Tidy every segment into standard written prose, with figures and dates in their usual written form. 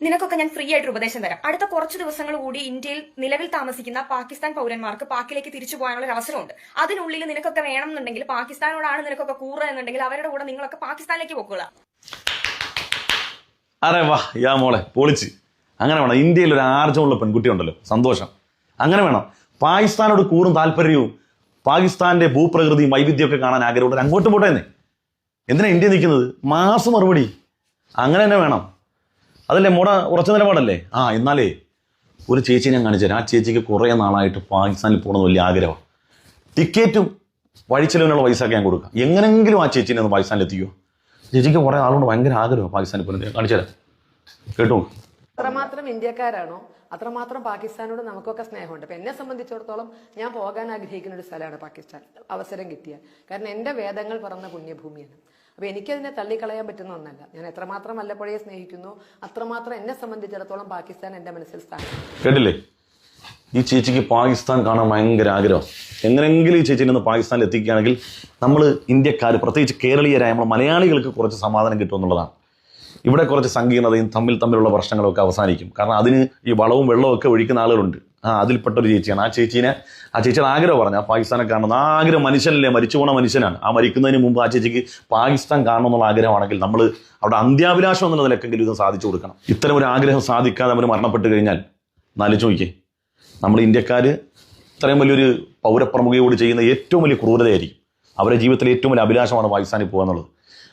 നിനക്കൊക്കെ ഞാൻ ഫ്രീ ആയിട്ട് ഉപദേശം തരാം. അടുത്ത കുറച്ച് ദിവസങ്ങൾ കൂടി ഇന്ത്യയിൽ നിലവിൽ താമസിക്കുന്ന പാകിസ്ഥാൻ പൗരന്മാർക്ക് പാക്കിലേക്ക് തിരിച്ചു പോകാനുള്ള ഒരു അവസരമുണ്ട്. അതിനുള്ളിൽ നിനക്കൊക്കെ വേണമെന്നുണ്ടെങ്കിൽ, പാകിസ്ഥാനോടാണ് നിനക്കൊക്കെ കൂറ് എന്നുണ്ടെങ്കിൽ അവരുടെ കൂടെ നിങ്ങളൊക്കെ പാകിസ്ഥാനിലേക്ക് പോക്കുക. അറേ വാ യാ മോളെ പൊളിച്ച്. അങ്ങനെ വേണം. ഇന്ത്യയിൽ ഒരു ആർജമുള്ള പെൺകുട്ടി ഉണ്ടല്ലോ, സന്തോഷം. അങ്ങനെ വേണം. പാകിസ്ഥാനോട് കൂറും താല്പര്യവും പാകിസ്ഥാന്റെ ഭൂപ്രകൃതിയും വൈവിധ്യമൊക്കെ കാണാൻ ആഗ്രഹമുള്ളവർ അങ്ങോട്ട് പോട്ടേന്നേ. എന്തിനാ ഇന്ത്യ നിൽക്കുന്നത്? മാസം മറുപടി. അങ്ങനെ തന്നെ വേണം. അതല്ലേ മോടെ ഉറച്ച നിലപാടല്ലേ? എന്നാലേ ഒരു ചേച്ചി ഞാൻ കാണിച്ചു തരാം. ആ ചേച്ചിക്ക് കുറേ നാളായിട്ട് പാകിസ്ഥാനിൽ പോകണമെന്ന് വലിയ ആഗ്രഹം. ടിക്കറ്റും വഴിച്ചെലവിനുള്ള പൈസയൊക്കെ ഞാൻ കൊടുക്കാം. എങ്ങനെങ്കിലും ആ ചേച്ചീനെ ഒന്ന് പാകിസ്ഥാനിൽ എത്തിക്കുമോ? ചേച്ചിക്ക് കുറേ ആളുകൊണ്ട് ഭയങ്കര ആഗ്രഹം പാകിസ്ഥാനിൽ പോകുന്നത്. കാണിച്ചു തരാം, കേട്ടോ. അത്രമാത്രം ഇന്ത്യക്കാരാണോ അത്രമാത്രം പാകിസ്ഥാനോട് നമുക്കൊക്കെ സ്നേഹമുണ്ട്. അപ്പം എന്നെ സംബന്ധിച്ചിടത്തോളം ഞാൻ പോകാൻ ആഗ്രഹിക്കുന്ന ഒരു സ്ഥലമാണ് പാകിസ്ഥാൻ, അവസരം കിട്ടിയാൽ. കാരണം എൻ്റെ വേദങ്ങൾ പറന്ന പുണ്യഭൂമിയാണ്. അപ്പോൾ എനിക്കതിനെ തള്ളിക്കളയാൻ പറ്റുന്ന ഒന്നല്ല. ഞാൻ എത്രമാത്രം വല്ലപ്പുഴയെ സ്നേഹിക്കുന്നു അത്രമാത്രം എന്നെ സംബന്ധിച്ചിടത്തോളം പാകിസ്ഥാൻ എൻ്റെ മനസ്സിൽ സ്ഥാനം. കേട്ടില്ലേ? ഈ ചേച്ചിക്ക് പാകിസ്ഥാൻ കാണാൻ ഭയങ്കര ആഗ്രഹം. എങ്ങനെങ്കിലും ഈ ചേച്ചിനെ ഒന്ന് പാകിസ്ഥാനിൽ എത്തിക്കുകയാണെങ്കിൽ നമ്മൾ ഇന്ത്യക്കാർ, പ്രത്യേകിച്ച് കേരളീയരായ നമ്മൾ മലയാളികൾക്ക് കുറച്ച് സമാധാനം കിട്ടുമെന്നുള്ളതാണ്. ഇവിടെ കുറച്ച് സങ്കീർണതയും തമ്മിലുള്ള പ്രശ്നങ്ങളൊക്കെ അവസാനിക്കും. കാരണം അതിന് ഈ വളവും വെള്ളവും ഒക്കെ ഒഴിക്കുന്ന ആളുകളുണ്ട്. അതിൽപ്പെട്ടൊരു ചേച്ചിയാണ്. ആ ചേച്ചിയുടെ ആഗ്രഹം പറഞ്ഞു ആ പാകിസ്ഥാനെ കാണണം. ആ ആഗ്രഹം മനുഷ്യനല്ലേ, മരിച്ചു പോണ മനുഷ്യനാണ്. ആ മരിക്കുന്നതിന് മുമ്പ് ആ ചേച്ചിക്ക് പാകിസ്ഥാൻ കാണണം എന്നുള്ള ആഗ്രഹമാണെങ്കിൽ നമ്മൾ അവിടെ അന്ത്യാഭിലാഷം എന്നുള്ള നിലക്കെങ്കിലും ഇത് സാധിച്ചു കൊടുക്കണം. ഇത്തരം ഒരു ആഗ്രഹം സാധിക്കാതെ അവർ മരണപ്പെട്ട് കഴിഞ്ഞാൽ നാലിച്ചു നോക്കിയേ, നമ്മൾ ഇന്ത്യക്കാർ ഇത്രയും വലിയൊരു പൗരപ്രമുഖയോട് ചെയ്യുന്ന ഏറ്റവും വലിയ ക്രൂരതയായിരിക്കും. അവരുടെ ജീവിതത്തിലെ ഏറ്റവും വലിയ അഭിലാഷമാണ് പാകിസ്ഥാനിൽ പോകുക എന്നുള്ളത്.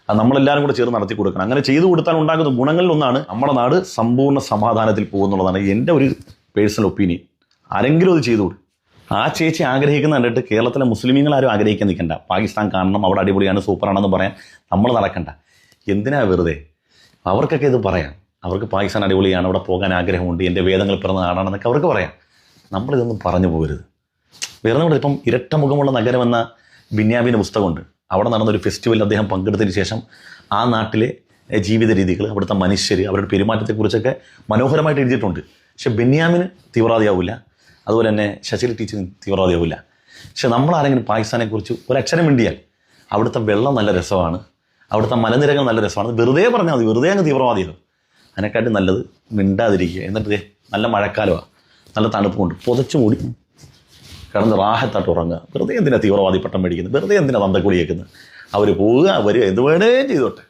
അത് നമ്മളെല്ലാവരും കൂടെ ചേർന്ന് നടത്തി കൊടുക്കണം. അങ്ങനെ ചെയ്തു കൊടുത്താൽ ഉണ്ടാകുന്ന ഗുണങ്ങളിൽ ഒന്നാണ് നമ്മുടെ നാട് സമ്പൂർണ്ണ സമാധാനത്തിൽ പോകുന്നുള്ളതാണ് എൻ്റെ ഒരു പേഴ്സണൽ ഒപ്പീനിയൻ. ആരെങ്കിലും അത് ചെയ്തു കൊടുക്കും. ആ ചേച്ചി ആഗ്രഹിക്കുന്ന കണ്ടിട്ട് കേരളത്തിലെ മുസ്ലിമീങ്ങൾ ആരും ആഗ്രഹിക്കാൻ നിൽക്കണ്ട. പാകിസ്ഥാൻ കാണണം, അവിടെ അടിപൊളിയാണ്, സൂപ്പറാണെന്ന് പറയാൻ നമ്മൾ നടക്കണ്ട. എന്തിനാ വെറുതെ? അവർക്കൊക്കെ ഇത് പറയാം. അവർക്ക് പാകിസ്ഥാൻ അടിപൊളിയാണ്, അവിടെ പോകാൻ ആഗ്രഹമുണ്ട്, എൻ്റെ വേദങ്ങൾ പിറന്ന നാടാണെന്നൊക്കെ അവർക്ക് പറയാം. നമ്മളിതൊന്നും പറഞ്ഞു പോകരുത്. വേറെ കൂടെ ഇപ്പം ഇരട്ട മുഖമുള്ള നഗരം എന്ന ബെന്യാമിൻ്റെ പുസ്തകമുണ്ട്. അവിടെ നടന്നൊരു ഫെസ്റ്റിവലിൽ അദ്ദേഹം പങ്കെടുത്തതിന് ശേഷം ആ നാട്ടിലെ ജീവിത രീതികൾ, അവിടുത്തെ മനുഷ്യർ, അവരുടെ പെരുമാറ്റത്തെക്കുറിച്ചൊക്കെ മനോഹരമായിട്ട് എഴുതിയിട്ടുണ്ട്. പക്ഷെ ബെന്യാമിന് തീവ്രവാദിയാവില്ല, അതുപോലെ തന്നെ ശശികല ടീച്ചറിന് തീവ്രവാദിയാവില്ല. പക്ഷെ നമ്മളാരെങ്കിലും പാകിസ്ഥാനെക്കുറിച്ച് ഒരക്ഷരം മിണ്ടിയാൽ അവിടുത്തെ വെള്ളം നല്ല രസമാണ്, അവിടുത്തെ മലനിരകൾ നല്ല രസമാണ്, വെറുതെ പറഞ്ഞാൽ മതി, വെറുതെ അങ്ങ് തീവ്രവാദിയാകും. അതിനെക്കാട്ടും നല്ലത് മിണ്ടാതിരിക്കുക. എന്നിട്ട് നല്ല മഴക്കാലമാണ്, നല്ല തണുപ്പുണ്ട്, പുതച്ചു മൂടി കിടന്ന് റാഹത്തായിട്ട് ഉറങ്ങുക. വെറുതെ എന്തിനാ തീവ്രവാദി പട്ടം മേടിക്കുന്നത്? വെറുതെ എന്തിനാ തന്തക്കുടി കേൾക്കുന്നത്? അവർ പോവുക, അവർ എന്ത് വേണേ ചെയ്തോട്ടെ.